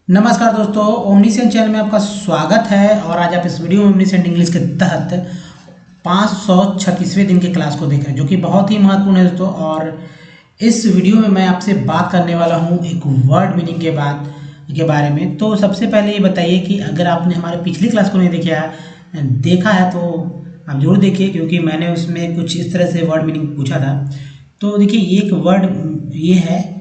नमस्कार दोस्तों, omniscient channel में आपका स्वागत है। और आज आप इस वीडियो में ओमनीसेंट इंग्लिश के तहत 536वें दिन के क्लास को देख रहे हैं, जो कि बहुत ही महत्वपूर्ण है दोस्तों। और इस वीडियो में मैं आपसे बात करने वाला हूं एक वर्ड मीनिंग के बारे में। तो सबसे पहले ये बताइए कि अगर आपने हमारे पिछली क्लास को नहीं देखा है तो आप जरूर देखिए, क्योंकि मैंने उसमें कुछ इस तरह से वर्ड मीनिंग पूछा था। तो देखिए, एक वर्ड ये है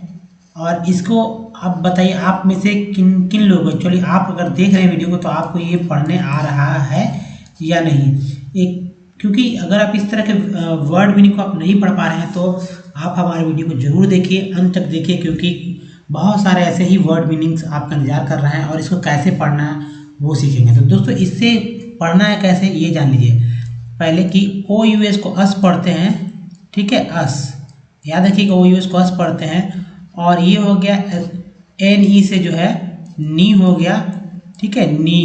और इसको आप बताइए, आप में से किन किन लोगों, एक्चुअली आप अगर देख रहे हैं वीडियो को तो आपको ये पढ़ने आ रहा है या नहीं। क्योंकि अगर आप इस तरह के वर्ड मीनिंग को आप नहीं पढ़ पा रहे हैं तो आप हमारे वीडियो को जरूर देखिए, अंत तक देखिए, क्योंकि बहुत सारे ऐसे ही वर्ड मीनिंग्स आपका इंतजार कर रहे हैं और इसको कैसे पढ़ना है वो सीखेंगे। तो दोस्तों, इससे पढ़ना है कैसे ये जान लीजिए। पहले कि OUS को अस पढ़ते हैं, ठीक है, अस याद रखिएगा, OUS को अस पढ़ते हैं। और ये हो गया NE से जो है नी हो गया, ठीक है, नी,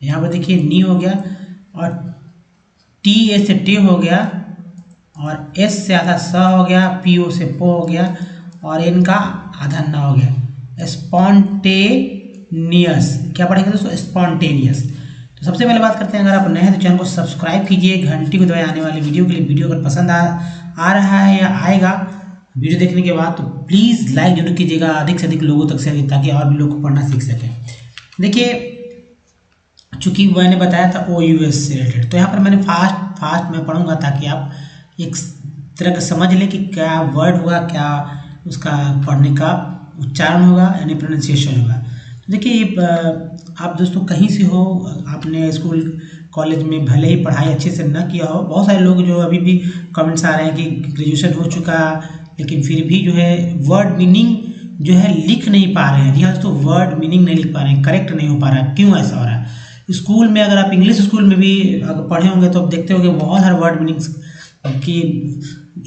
यहाँ पर देखिए नी हो गया। और TA से टे हो गया, और S से आधा स हो गया, PO से पो हो गया, और N का आधा न हो गया। स्पॉन्टेनियस क्या पढ़ेंगे दोस्तों? स्पॉन्टेनियस। तो सबसे पहले बात करते हैं, अगर आप नए हैं तो चैनल को सब्सक्राइब कीजिए, घंटी को दबाए आने वाली वीडियो के लिए। वीडियो अगर पसंद आ रहा है या आएगा वीडियो देखने के बाद तो प्लीज़ लाइक जरूर कीजिएगा, अधिक से अधिक लोगों तक से, ताकि और भी लोग को पढ़ना सीख सकें। देखिए, चूंकि मैंने बताया था OUS से रिलेटेड, तो यहाँ पर मैंने फास्ट मैं पढ़ूंगा ताकि आप एक तरह का समझ लें कि क्या वर्ड होगा, क्या उसका पढ़ने का उच्चारण होगा, यानी प्रोनाउंसिएशन होगा। तो देखिए, आप दोस्तों कहीं से हो, आपने स्कूल कॉलेज में भले ही पढ़ाई अच्छे से न किया हो, बहुत सारे लोग जो अभी भी कमेंट्स आ रहे हैं कि ग्रेजुएशन हो चुका लेकिन फिर भी जो है वर्ड मीनिंग जो है लिख नहीं पा रहे हैं। जी हाँ दोस्तों, वर्ड मीनिंग नहीं लिख पा रहे हैं, करेक्ट नहीं हो पा रहा है। क्यों ऐसा हो रहा है? स्कूल में अगर आप इंग्लिश स्कूल में भी अगर पढ़े होंगे तो आप देखते होंगे बहुत सारे वर्ड मीनिंग्स की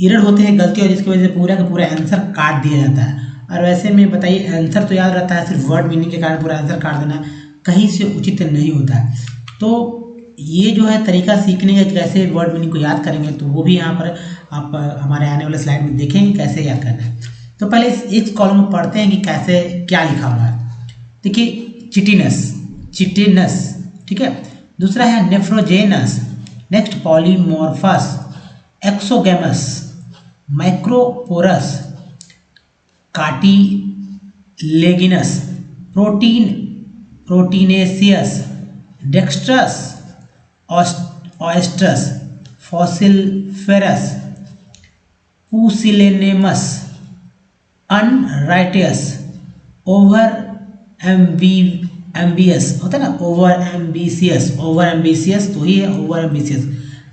एरर होते हैं, गलती, और जिसकी वजह से पूरा का पूरा आंसर काट दिया जाता है। और वैसे में बताइए, आंसर तो याद रहता है, सिर्फ वर्ड मीनिंग के कारण पूरा आंसर काट देना कहीं से उचित नहीं होता है। तो ये जो है तरीका सीखने का, कैसे वर्ड मीनिंग को याद करेंगे, तो वो भी यहाँ पर आप हमारे आने वाले स्लाइड में देखेंगे कैसे याद करना है। तो पहले इस कॉलम को पढ़ते हैं कि कैसे क्या लिखा हुआ है। देखिए, चिटिनस, ठीक है। दूसरा है nephrogenous, next polymorphous, exogamous, microporous, cartilaginous, proteinaceous, dextrous, oestrous, fossiliferous, pusillanimous, unrighteous, over ambitious होता है ना, ओवर एम्बिशियस तो ही है ओवर एम्बिशियस,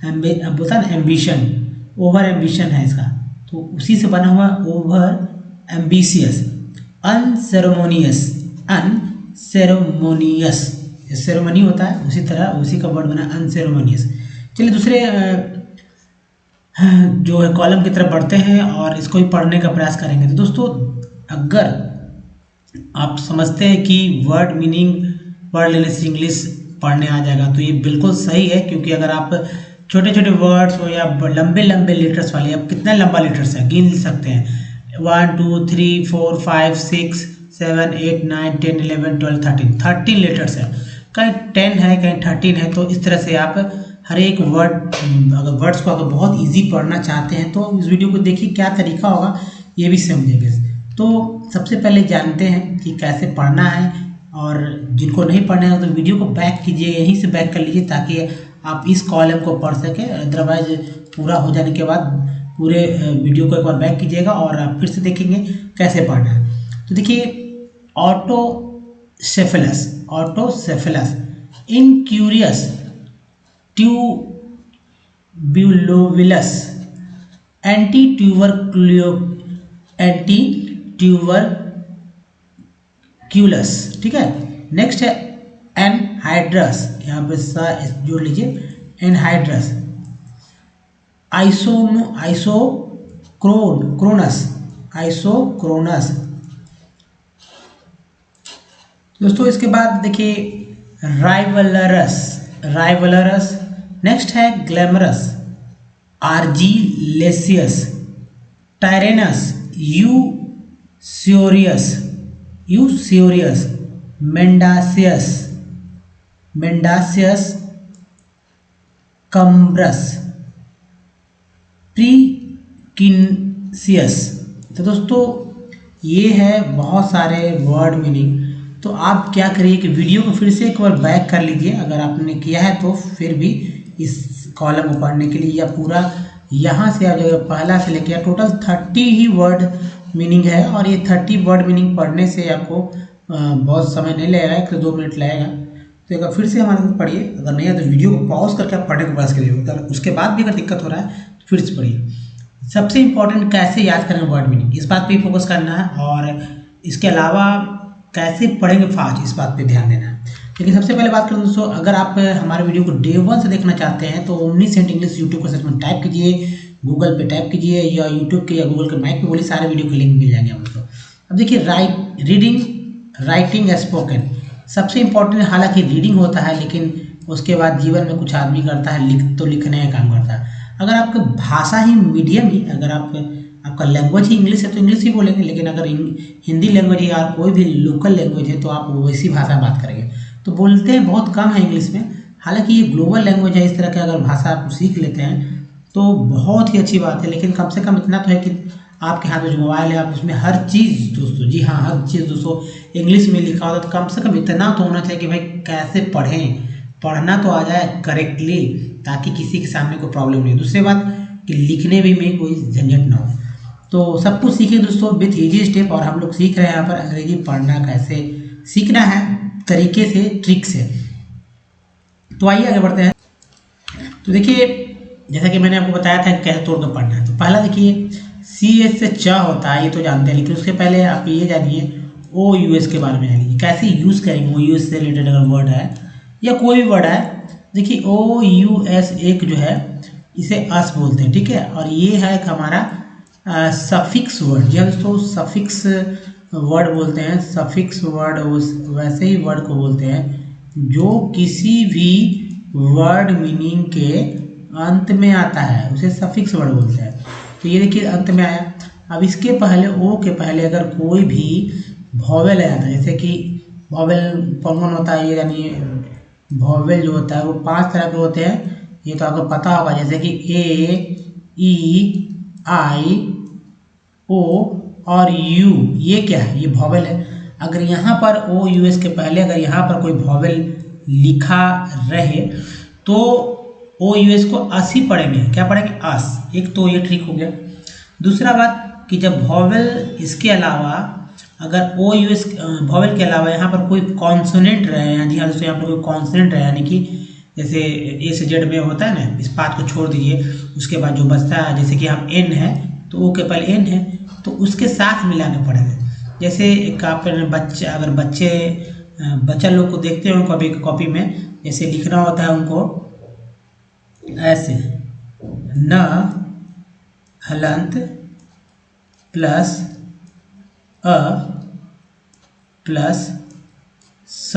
बोलता है ना एम्बिशन, ओवर एम्बिशन है इसका, तो उसी से बना हुआ ओवर एम्बिशियस। अनसेरेमोनियस, सेरेमनी होता है, उसी तरह उसी का वर्ड बना अनसेरेमोनियस। चलिए दूसरे जो है कॉलम की तरफ बढ़ते हैं और इसको भी पढ़ने का प्रयास करेंगे। तो दोस्तों, अगर आप समझते हैं कि वर्ड मीनिंग पढ़ लेने से इंग्लिश पढ़ने आ जाएगा तो ये बिल्कुल सही है, क्योंकि अगर आप छोटे छोटे वर्ड्स हो या लंबे लंबे लेटर्स वाले, आप कितना लंबा लेटर्स है गिन सकते हैं, 1 2 3 4 5 6 7 8 9 10 11 12 13 लेटर्स है, कहीं 10 है कहीं 13 है। तो इस तरह से आप हर एक वर्ड, अगर वर्ड्स को अगर बहुत इजी पढ़ना चाहते हैं तो इस वीडियो को देखिए, क्या तरीका होगा ये भी समझेंगे। तो सबसे पहले जानते हैं कि कैसे पढ़ना है, और जिनको नहीं पढ़ना है तो वीडियो को बैक कीजिए, यहीं से बैक कर लीजिए ताकि आप इस कॉलम को पढ़ सकें। अदरवाइज पूरा हो जाने के बाद पूरे वीडियो को एक बार बैक कीजिएगा और आप फिर से देखेंगे कैसे पढ़ना है। तो देखिए, ऑटोसेफेलस, इनक्यूरियस, ट्यूबुलोविलस, एंटीट्यूबरक्यूलस, ठीक है। नेक्स्ट है एनहाइड्रस, यहाँ पे सा जोड़ लीजिए, एनहाइड्रस, आइसोक्रोनस। दोस्तों, इसके बाद देखिए राइवलरस, नेक्स्ट है ग्लैमरस, आर्जिलेसियस, टायरेनस, यूसियोरियस, यूसेरियस, मेंडासियस, मेंडासियस कम्ब्रस, प्रीकिनसियस। तो दोस्तों ये है बहुत सारे वर्ड मीनिंग। तो आप क्या करिए कि वीडियो को फिर से एक बार बैक कर लीजिए, अगर आपने किया है तो फिर भी इस कॉलम को पढ़ने के लिए, या पूरा यहाँ से आप जगह पहला से लेकर टोटल 30 ही वर्ड मीनिंग है, और ये 30 वर्ड मीनिंग पढ़ने से आपको बहुत समय नहीं लगेगा, 1 से 2 मिनट लगेगा। तो एक बार फिर से हमारे साथ पढ़िए, अगर नहीं है तो वीडियो को पॉज करके आप पढ़ने का प्रयास करिए, अगर उसके बाद भी अगर दिक्कत हो रहा है तो फिर से पढ़िए। सबसे इंपॉर्टेंट कैसे याद करेंगे वर्ड मीनिंग, इस बात पे फोकस करना है, और इसके अलावा कैसे पढ़ेंगे फास्ट, इस बात पे ध्यान देना है। लेकिन सबसे पहले बात करें दोस्तों, अगर आप हमारे वीडियो को डे 1 से देखना चाहते हैं तो ओमनीसेंट इंग्लिश यूट्यूब को सर्च में टाइप कीजिए, गूगल पे टाइप कीजिए, या यूट्यूब के या गूगल के माइक पे बोलिए, सारे वीडियो के लिंक मिल जाएंगे आपको। अब देखिए रीडिंग, राइटिंग, स्पोकन सबसे इंपॉर्टेंट। हालांकि रीडिंग होता है, लेकिन उसके बाद जीवन में कुछ आदमी करता है लिखने का काम करता है। अगर आपकी भाषा ही मीडियम ही, अगर आपका लैंग्वेज ही इंग्लिश है तो इंग्लिश ही बोलेंगे, लेकिन अगर हिंदी लैंग्वेज या कोई भी लोकल लैंग्वेज है तो आप वैसी भाषा बात करेंगे। तो बोलते हैं बहुत कम है इंग्लिश में, हालांकि ये ग्लोबल लैंग्वेज है, इस तरह की अगर भाषा आप सीख लेते हैं तो बहुत ही अच्छी बात है। लेकिन कम से कम इतना तो है कि आपके हाथ में जो मोबाइल है आप उसमें हर चीज़ दोस्तों, जी हाँ हर चीज़ दोस्तों इंग्लिश में लिखा होता है, तो कम से कम इतना तो होना चाहिए कि भाई कैसे पढ़ें, पढ़ना तो आ जाए करेक्टली, ताकि किसी के सामने कोई प्रॉब्लम नहीं हो। दूसरी बात कि लिखने में कोई झंझट ना हो। तो सब कुछ सीखे दोस्तों विथ इजी स्टेप, और हम लोग सीख रहे हैं यहाँ पर अंग्रेजी पढ़ना कैसे सीखना है तरीके से, ट्रिक से। तो आइए आगे बढ़ते हैं। तो देखिए जैसा कि मैंने आपको बताया था कैसे तोड़ कर पढ़ना है। तो पहला देखिए CS से च होता है, ये तो जानते हैं, लेकिन उसके पहले आप ये जानिए OUS के बारे में जानिए, कैसे यूज़ करेंगे। OUS से रिलेटेड अगर वर्ड है या कोई भी वर्ड है, देखिए OUS एक जो है इसे अस बोलते हैं, ठीक है, और ये है एक हमारा सफिक्स वर्ड। जी हाँ दोस्तों, सफिक्स वर्ड बोलते हैं। सफिक्स वर्ड उस वैसे ही वर्ड को बोलते हैं जो किसी भी वर्ड मीनिंग के अंत में आता है, उसे सफिक्स वर्ड बोलते हैं। तो ये देखिए अंत में आया। अब इसके पहले ओ के पहले अगर कोई भी वॉवेल आ जाता है, जैसे कि वॉवेल कौन कौन होता है, ये यानी वॉवेल जो होता है वो 5 तरह के होते हैं, ये तो आपको पता होगा, जैसे कि A, E, I, O और U। ये क्या है, ये वॉवेल है। अगर यहाँ पर OUS के पहले अगर यहाँ पर कोई वॉवेल लिखा रहे तो OUS को अस ही पढ़ेंगे। क्या पढ़ेंगे, अस। एक तो ये ट्रिक हो गया। दूसरा बात कि जब वॉवेल इसके अलावा अगर OUS वॉवेल के अलावा यहाँ पर कोई कॉन्सोनेंट रहे, जी हाँ दोस्तों यहाँ पर कोई कॉन्सोनेंट रहे, यानी कि जैसे A से Z में होता है ना, इस बात को छोड़ दीजिए, उसके बाद जो बचता है, जैसे कि हम N है तो O के पहले N है तो उसके साथ मिलाने पड़ेंगे। जैसे एक आप बच्चे अगर बच्चा लोग को देखते हो कभी कॉपी में, जैसे लिखना होता है उनको ऐसे, न हलंत प्लस अ प्लस स,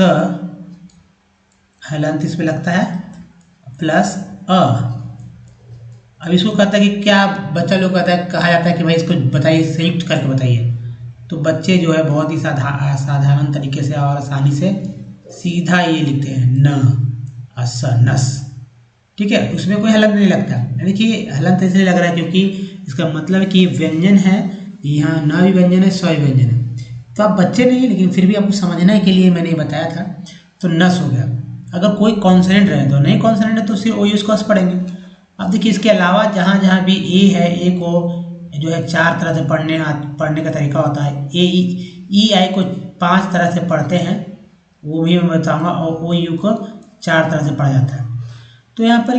हलंत इस पे लगता है प्लस अ। अब इसको कहता है कि क्या बच्चा लोग कहता है, कहा जाता है कि भाई इसको बताइए, संयुक्त करके बताइए। तो बच्चे जो है बहुत ही साधारण तरीके से और आसानी से सीधा ये लिखते हैं न अस, नस, ठीक है, उसमें कोई हलंत नहीं लगता। यानी कि हलंत इसलिए लग रहा है क्योंकि इसका मतलब है कि व्यंजन है, यहाँ ना भी व्यंजन है, स भी व्यंजन है। तो आप बच्चे नहीं, लेकिन फिर भी आपको समझने के लिए मैंने बताया था। तो नस हो गया। अगर कोई कॉन्सोनेंट रहे तो नहीं कॉन्सोनेंट है तो सिर्फ OUS को अस पढ़ेंगे। अब देखिए इसके अलावा जहाँ जहाँ भी ए है, ए को जो है 4 तरह से पढ़ने का तरीका होता है। EI को 5 तरह से पढ़ते हैं, वो भी मैं बताऊँगा, और OU को 4 तरह से पढ़ा जाता है। तो यहाँ पर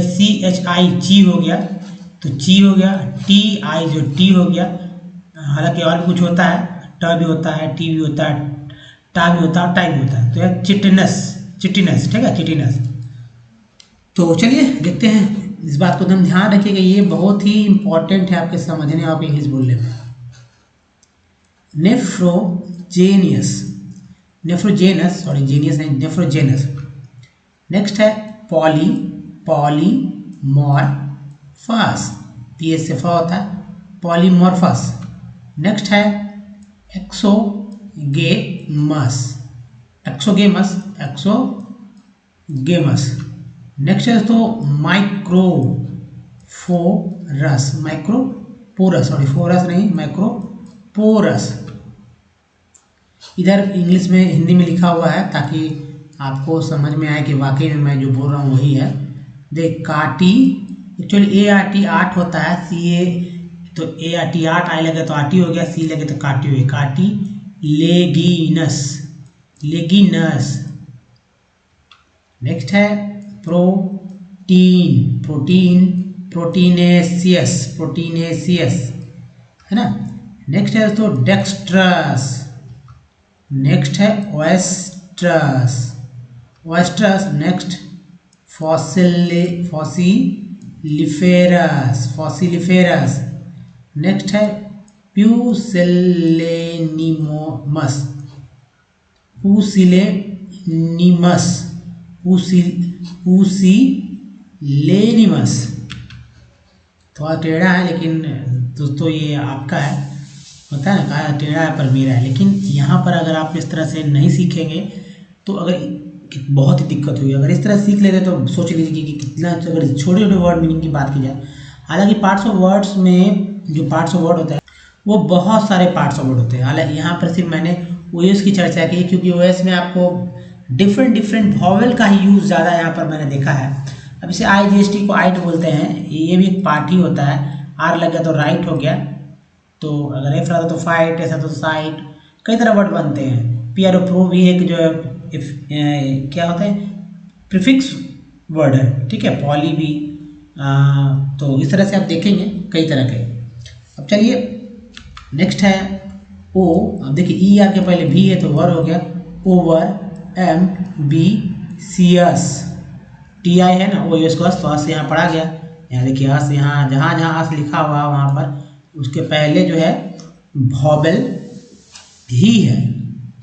CHI ची हो गया, तो ची हो गया, TI जो टी हो गया, हालांकि और भी कुछ होता है, ट भी होता है, टी भी होता है, टा भी होता है, टाई भी होता है। तो यह चिटिनस, ठीक है, चिटिनस। तो चलिए देखते हैं, इस बात को एकदम ध्यान रखिएगा, ये बहुत ही इंपॉर्टेंट है आपके समझने और इंग्लिश बोलने में। नेफ्रोजेनस, सॉरी जेनियस नहीं, नेफ्रोजेनस। नेक्स्ट है पॉलीमॉर्फस, PS से फ होता है, पॉलीमॉर्फस। नेक्स्ट है एक्सोगेमस, एक्सोगेमस, एक्सोगेमस। नेक्स्ट है दोस्तों माइक्रोफोरस, माइक्रोपोरस, सॉरी फोरस नहीं, माइक्रोपोरस। इधर इंग्लिश में हिंदी में लिखा हुआ है ताकि आपको समझ में आए कि वाकई में मैं जो बोल रहा हूँ वही है। देख काटी, एक्चुअली ART 8 होता है, CA तो ART 8 आई लगे तो आटी हो गया, सी लगे तो काटी हुई, काटी लेगिनस, लेगिनस। नेक्स्ट है प्रोटीन, प्रोटीन, प्रोटीनेशियस, प्रोटीनेशियस है ना। नेक्स्ट है दोस्तों डेक्स्ट्रस, नेक्स्ट है ओएस्ट्रस, ओएस्ट्रस। नेक्स्ट फॉसिलिफेरस, फॉसिलिफेरस। नेक्स्ट है प्यूसिलेनिमस, पूसिलेनिमस, पूसिलेनिमस। थोड़ा टेढ़ा है लेकिन दोस्तों ये आपका है, होता है ना, कहा टेढ़ा है पर मेरा है। लेकिन यहाँ पर अगर आप इस तरह से नहीं सीखेंगे तो अगर बहुत ही दिक्कत हुई। अगर इस तरह सीख लेते तो सोच लीजिए कि कितना, अगर छोटे छोटे वर्ड मीनिंग की बात की जाए, हालांकि पार्ट्स ऑफ वर्ड्स में जो पार्ट्स ऑफ वर्ड होता है वो बहुत सारे पार्ट्स ऑफ वर्ड होते हैं। हालांकि यहाँ पर सिर्फ मैंने ओएस की चर्चा की क्योंकि ओएस में आपको डिफरेंट डिफरेंट वॉवेल का ही यूज़ ज़्यादा यहाँ पर मैंने देखा है। अब इसे IGST को आइट बोलते हैं, ये भी एक पार्ट ही होता है। आर लग गया तो राइट हो गया, तो अगर एफ रहता तो फाइट, ऐसा तो साइट, कई तरह वर्ड बनते हैं। पी आर ओ प्रो भी एक जो क्या होता है प्रीफिक्स वर्ड है, ठीक है, पॉली भी। तो इस तरह से आप देखेंगे कई तरह के। अब चलिए नेक्स्ट है ओ। अब देखिए ER के पहले भी है तो वर हो गया, ओवर, एम्बिशियस, TI है ना, वो इसको अस, तो अस यहाँ पढ़ा गया। यहाँ देखिए अस, यहाँ जहाँ जहाँ अस लिखा हुआ वहाँ पर उसके पहले जो है वॉवेल ही है,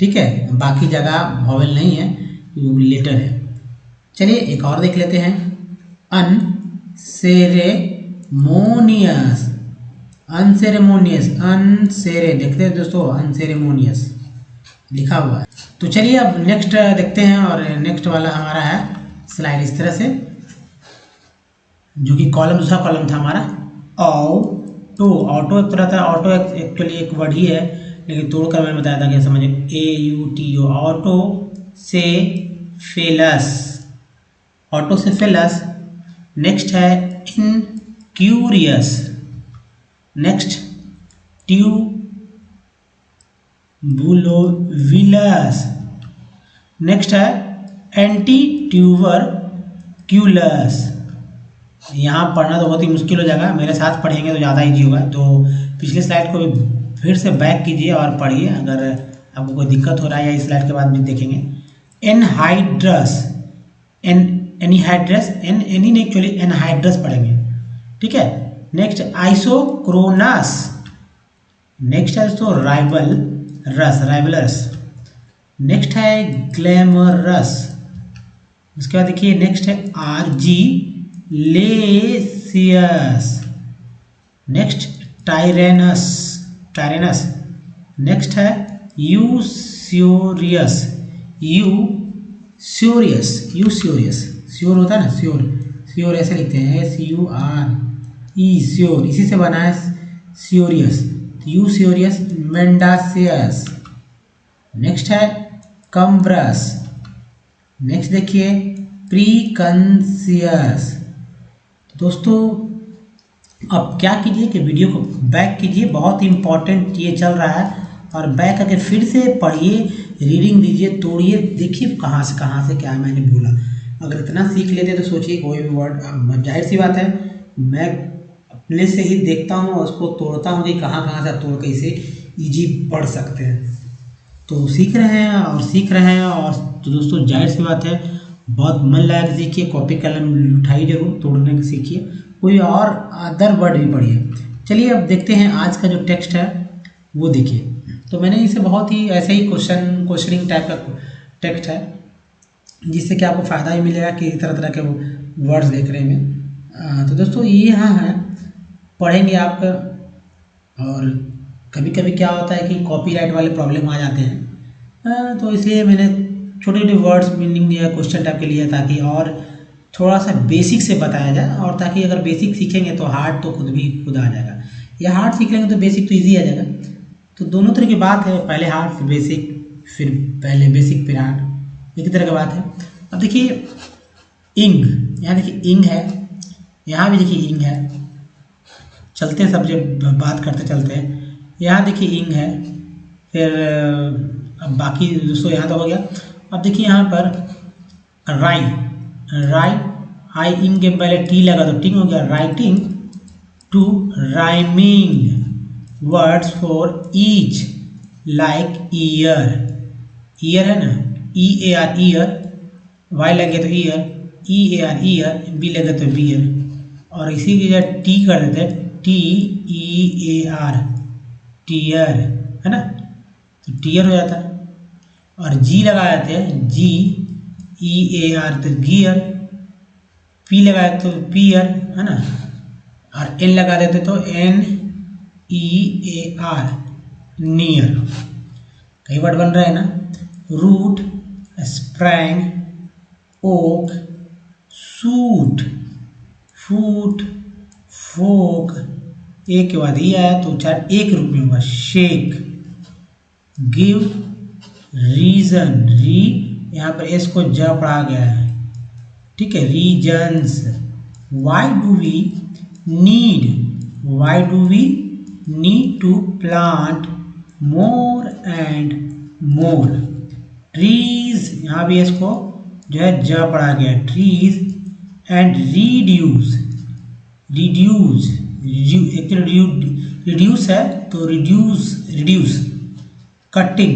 ठीक है, बाकी जगह वॉवेल नहीं है, लेटर है। चलिए एक और देख लेते हैं, अनसेरेमोनियस, अनसेरेमोनियस, अनसेरे, देखते हैं दोस्तों अनसेरेमोनियस लिखा हुआ है। तो चलिए अब नेक्स्ट देखते हैं, और नेक्स्ट वाला हमारा है स्लाइड इस तरह से, जो कि कॉलम, दूसरा कॉलम था हमारा ऑटो। ऑटो एक तरह था, ऑटो एक्चुअली एक वर्ड ही है लेकिन तोड़कर मैंने बताया था कि समझे, AUTO, ऑटो से फेलस, ऑटो से फेलस। नेक्स्ट है इनक्यूरियस, नेक्स्ट ट्यूबुलोविलस, नेक्स्ट है एंटीट्यूबरक्यूलस। यहाँ पढ़ना तो बहुत ही मुश्किल हो जाएगा, मेरे साथ पढ़ेंगे तो ज़्यादा ईजी होगा। तो पिछले स्लाइड को भी फिर से बैक कीजिए और पढ़िए अगर आपको कोई दिक्कत हो रहा है, या इस स्लाइड के बाद भी देखेंगे। एनहाइड्रस, एनीहाइड्रस, एनी नहीं एक्चुअली एनहाइड्रस पढ़ेंगे, ठीक है। नेक्स्ट आइसोक्रोनस, नेक्स्ट है दोस्तों राइवल रस, राइवलरस। नेक्स्ट है ग्लैमरस, उसके बाद देखिए नेक्स्ट है आर्जिलेसियस, नेक्स्ट टायरेनस, टायरेनस। नेक्स्ट है यूस्योरियस, यूस्योरियस, यूस्योरियस, श्योर होता है ना, श्योर, श्योर ऐसे लिखते हैं, SURE, श्योर, इसी से बना है श्योरियस, यूस्योरियस। मेंडासियस, नेक्स्ट है कम्ब्रस, नेक्स्ट देखिए प्रीकंसियस। दोस्तों अब क्या कीजिए कि वीडियो को बैक कीजिए, बहुत इंपॉर्टेंट ये चल रहा है, और बैक करके फिर से पढ़िए, रीडिंग दीजिए, तोड़िए, देखिए कहाँ से क्या मैंने बोला। अगर इतना सीख लेते तो सोचिए कोई भी वर्ड, जाहिर सी बात है मैं अपने से ही देखता हूँ और उसको तोड़ता हूँ कि कहाँ से तोड़ के इसे ईजी पढ़ सकते हैं। तो सीख रहे हैं और तो दोस्तों जाहिर सी बात है बहुत मन लगा के सीखिए, कॉपी कलम उठाइए, जरूर तोड़ने के सीखिए, कोई और अदर वर्ड भी पढ़िए। चलिए अब देखते हैं आज का जो टेक्स्ट है वो देखिए। तो मैंने इसे बहुत ही ऐसे ही क्वेश्चनिंग टाइप का टेक्स्ट है, जिससे कि आपको फ़ायदा भी मिलेगा कि तरह तरह के वर्ड्स देखने में। तो दोस्तों ये यहाँ है, पढ़ेंगे आप और कभी कभी क्या होता है कि कॉपीराइट वाले प्रॉब्लम आ जाते हैं, तो इसलिए मैंने छोटे छोटे वर्ड्स मीनिंग या क्वेश्चन टाइप के लिए, ताकि और थोड़ा सा बेसिक से बताया जाए, और ताकि अगर बेसिक सीखेंगे तो हार्ड तो खुद आ जाएगा, या हार्ड सीख लेंगे तो बेसिक तो ईजी आ जाएगा। तो दोनों तरह की बात है, पहले हार्ड फिर बेसिक, फिर पहले बेसिक फिर हार्ड, एक ही तरह की बात है। अब देखिए इंग, यहाँ देखिए इंग है, यहाँ भी देखिए इंग है, चलते हैं सब्जेक्ट बात करते चलते हैं। यहाँ देखिए इंग है, फिर अब बाकी दोस्तों यहाँ तो हो गया। अब देखिए यहाँ पर राई, आई इंग के पहले टी लगा तो टिंग हो गया, writing two rhyming words for each, like ear, ear है ना, EAR ईयर, वाई लगे तो ईयर, EAR ईयर, बी लगे तो बियर, और इसी की जगह टी कर देते हैं, TEAR टीयर, है ना, तो टीयर हो जाता है। और जी लगा देते हैं, GEAR तो गियर, पी लगाए तो पियर, है ना, और एन लगा देते तो NEAR नियर। कई वर्ड बन रहे हैं ना, रूट, स्प्रैंग, ओक, सूट, फूट, फोक, एक के बाद ये आया तो चार एक रूप में होगा, शेक, गिव, रीजन, री यहाँ पर एस को ज पढ़ा गया है, ठीक है, reasons, why do we need to plant more and more, trees, यहाँ भी इसको जो है ज पढ़ा गया है, ट्रीज, एंड रिड्यूस है तो रिड्यूस, कटिंग,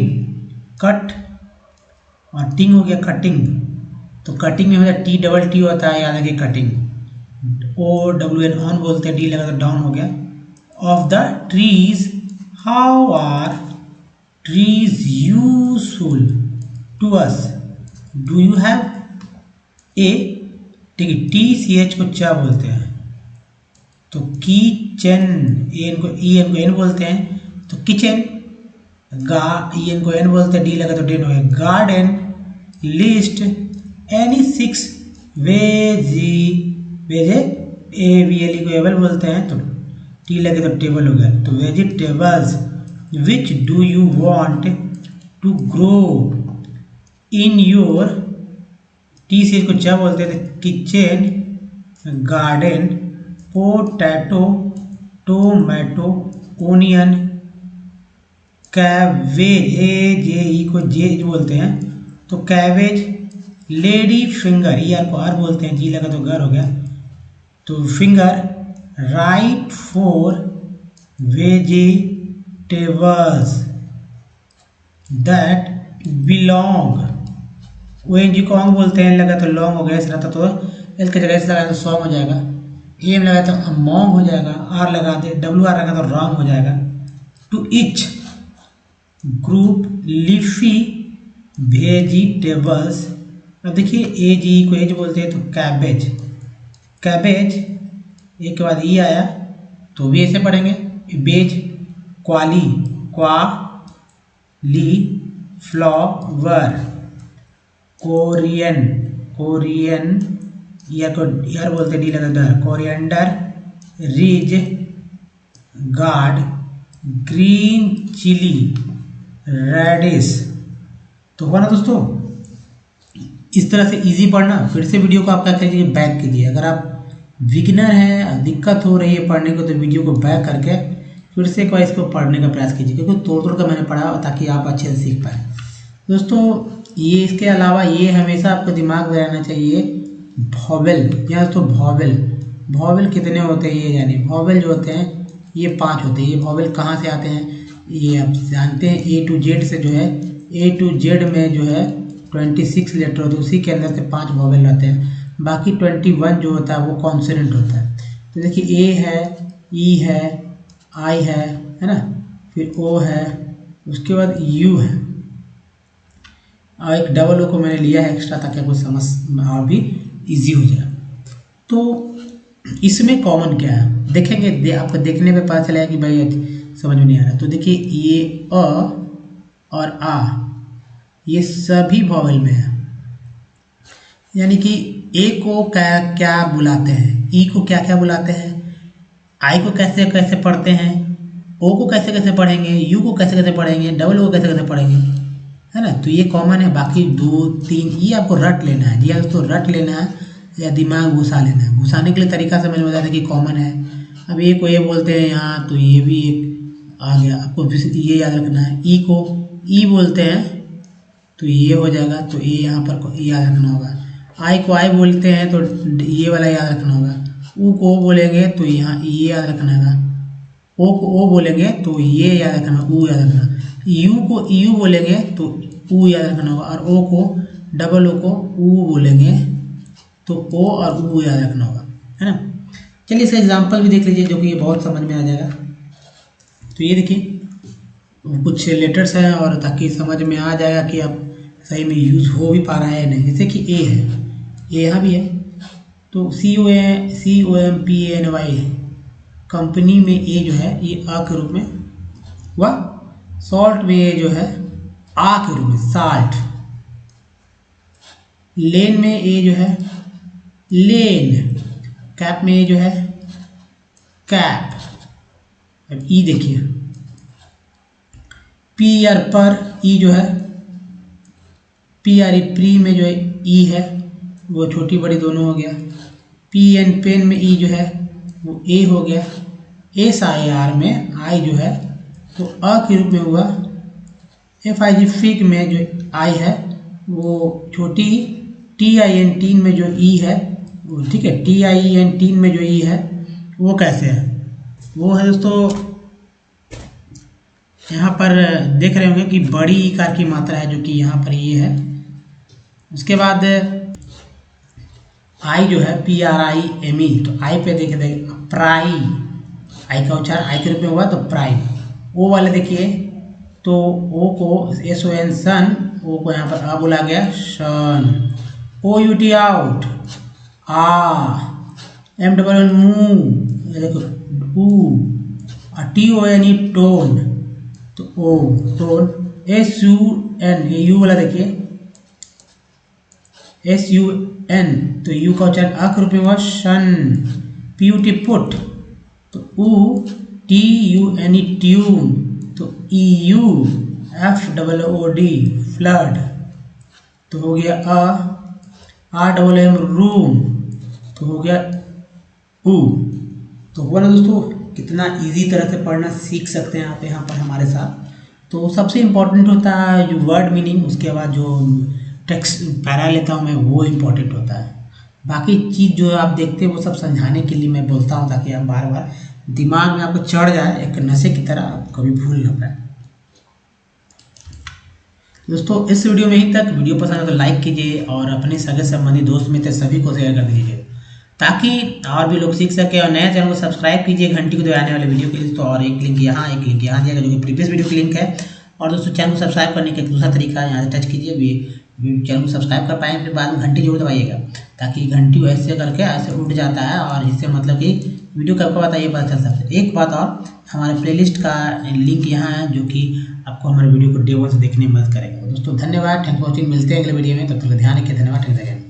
कट, और टिंग हो गया कटिंग, तो कटिंग में मतलब TTT होता है, याद रखिए कटिंग, OWN ऑन बोलते हैं, डी लगा तो डाउन हो गया। Of the trees, how are trees useful to us, do you have a, ठीक है, TCH को चा बोलते हैं, तो किचन, एन को एन बोलते हैं तो किचन, एन को एन बोलते हैं, डी लगा तो डेन हो गया, गार्डन, लिस्ट, एनी 6 AVLE को एबल बोलते हैं, तो टी लगे तो टेबल हो गया, तो vegetables, which do you want to grow in your, T से इसको चा बोलते हैं, kitchen, garden, potato, tomato, onion, cabbage, AJE को जे बोलते हैं तो कैवेज, लेडी फिंगर, ER को आर बोलते हैं, जी लगा तो घर हो गया, तो finger, right for vegetables that belong, ONG को ऑंग बोलते हैं, लगा तो लॉन्ग हो गया, इस रहता तो एल की जगह इस लगा तो सॉन्ग हो जाएगा, एम लगा तो अमोंग हो जाएगा, आर लगा दे WR लगा तो रॉन्ग हो जाएगा, to each group leafy vegetables. अब देखिए AGE को एज बोलते हैं तो कैबेज, कैबेज एक के बाद ई आया तो भी ऐसे पढ़ेंगे, बेज, क्वाली, फ्लावर, कोरियन यार बोलते डी लगा डर, coriander, ridge, gourd, green chilli, radish. तो हुआ ना दोस्तों, इस तरह से इजी पढ़ना। फिर से वीडियो को आप क्या कीजिए, बैक कीजिए। अगर आप बिगिनर हैं, दिक्कत हो रही है पढ़ने को, तो वीडियो को बैक करके फिर से एक बार इसको पढ़ने का प्रयास कीजिए, क्योंकि तोड़ कर मैंने पढ़ा ताकि आप अच्छे से सीख पाए। दोस्तों ये इसके अलावा ये हमेशा आपको दिमाग में रहना चाहिए, वॉवेल, यहाँ दोस्तों वॉवेल कितने होते हैं ये जानिए। वॉवेल जो होते हैं ये 5 होते हैं। ये वॉवेल कहाँ से आते हैं ये आप जानते हैं, A to Z से जो है, A to Z में जो है 26 लेटर होते हैं, उसी के अंदर से 5 वॉवेल रहते हैं। बाकी 21 जो होता है वो कॉन्सोनेंट होता है। तो देखिए A है, E है, I है ना, फिर O है, उसके बाद U है, और एक डबल O को मैंने लिया है एक्स्ट्रा ताकि आपको समझ और भी इजी हो जाए। तो इसमें कॉमन क्या है देखेंगे, आपको देखने पे पता चलेगा कि भाई समझ में नहीं आ रहा। तो देखिए ये अ और आ ये सभी वॉवेल में है, यानी कि ए को क्या क्या बुलाते हैं, ई को क्या क्या बुलाते हैं, आई को कैसे कैसे पढ़ते हैं, ओ को कैसे कैसे पढ़ेंगे, यू को कैसे कैसे पढ़ेंगे, डबल ओ को कैसे कैसे पढ़ेंगे, है ना। तो ये कॉमन है। बाकी 2 3 ये आपको रट लेना है। जी हाँ दोस्तों, रट लेना है या दिमाग घुसा लेना है। घुसाने के लिए तरीका समझ में आता है कि कॉमन है। अब ए को ये बोलते हैं यहाँ, तो ये भी एक आ गया। आपको ये याद रखना है। ई को ई बोलते हैं तो ये हो जाएगा, तो ये यहाँ पर याद रखना होगा। आई को आई बोलते हैं तो ये वाला याद रखना होगा। ऊ को ओ बोलेंगे तो यहाँ ये याद रखना होगा। ओ को ओ बोलेंगे तो ये याद रखना, ऊ याद रखना। यू को यू बोलेंगे तो ऊ याद रखना होगा, और ओ को डबल ओ को ऊ बोलेंगे तो ओ और ऊ याद रखना होगा, है ना। चलिए इसका एग्जाम्पल भी देख लीजिए, जो कि ये बहुत समझ में आ जाएगा। तो ये देखिए कुछ लेटर्स हैं, और ताकि समझ में आ जाएगा कि अब सही में यूज़ हो भी पा रहा है या नहीं। जैसे कि ए है, ए यहाँ भी है, तो COMPANY कंपनी में ए जो है ये अ के रूप में हुआ। सॉल्ट में ये जो है आ के रूप में साल्ट। लेन में ए जो है लेन। कैप में ए जो है कैप। अब ई देखिए, पी आर पर ई जो है PRE प्री में जो है ई है वो छोटी बड़ी दोनों हो गया। PN पेन में ई जो है वो ए हो गया। SIR में आई जो है तो अ के रूप में हुआ। FIG फिग में जो आई है वो छोटी। TIN टीन में जो ई है वो ठीक है। TIEN टीन में जो ई है वो कैसे है, वो है दोस्तों यहाँ पर देख रहे होंगे कि बड़ी ईकार की मात्रा है, जो कि यहाँ पर ये है। उसके बाद आई जो है PRIME, तो आई पे देखे प्राई, आई का उच्चारण आई के रूप में हुआ तो प्राई। ओ वाले देखिए, तो ओ को SON सन, ओ को यहाँ पर आ बोला गया शन। OUT आउट, आ। MOON मू, देखो ऊ। TONE टोन, तो ओ टोन। SUN यू वाला देखिए SUN, तो यू का उच्चारण अ के रूप में हुआ शन। PUT पुट, तो ऊ। TUNE ट्यून, तो EU। FOOD फ्लड, तो हो गया अ। RMM रूम, तो हो गया ऊ। तो हुआ ना दोस्तों, कितना इजी तरह से पढ़ना सीख सकते हैं आप यहाँ पर हमारे साथ। तो सबसे इम्पोर्टेंट होता है जो वर्ड मीनिंग, उसके बाद जो टेक्स्ट पैरा लेता हूँ मैं वो इम्पोर्टेंट होता है। बाकी चीज़ जो आप देखते हैं वो सब समझाने के लिए मैं बोलता हूँ, ताकि आप बार बार दिमाग में आपको चढ़ जाए एक नशे की तरह, आप कभी भूल ना पाए। दोस्तों इस वीडियो में ही तक। वीडियो पसंद है तो लाइक कीजिए, और अपने सगे संबंधी दोस्त मित्र सभी को शेयर कर दीजिए, ताकि और भी लोग सीख सके। और नए चैनल को सब्सक्राइब कीजिए घंटी को दबाने वाले वीडियो के लिए। तो और एक लिंक यहाँ, एक लिंक यहाँ दिया गया, जो कि प्रीवियस वीडियो की लिंक है। और दोस्तों चैनल को सब्सक्राइब करने का एक दूसरा तरीका है, यहाँ से टच कीजिए भी चैनल को सब्सक्राइब कर पाएँ, फिर बाद में घंटी जरूर दबाइएगा, ताकि घंटी ऐसे करके ऐसे उठ जाता है, और इससे मतलब कि वीडियो कब कब आता है ये पता चल सकता है। एक बात और, हमारे प्लेलिस्ट का लिंक यहाँ है, जो कि आपको हमारे वीडियो को डे वन से देखने में मदद करेगा। दोस्तों धन्यवाद, थैंक फॉर वॉचिंग। मिलते हैं अगले वीडियो में, तब तक ध्यान रखिए। धन्यवाद, थैंक यू।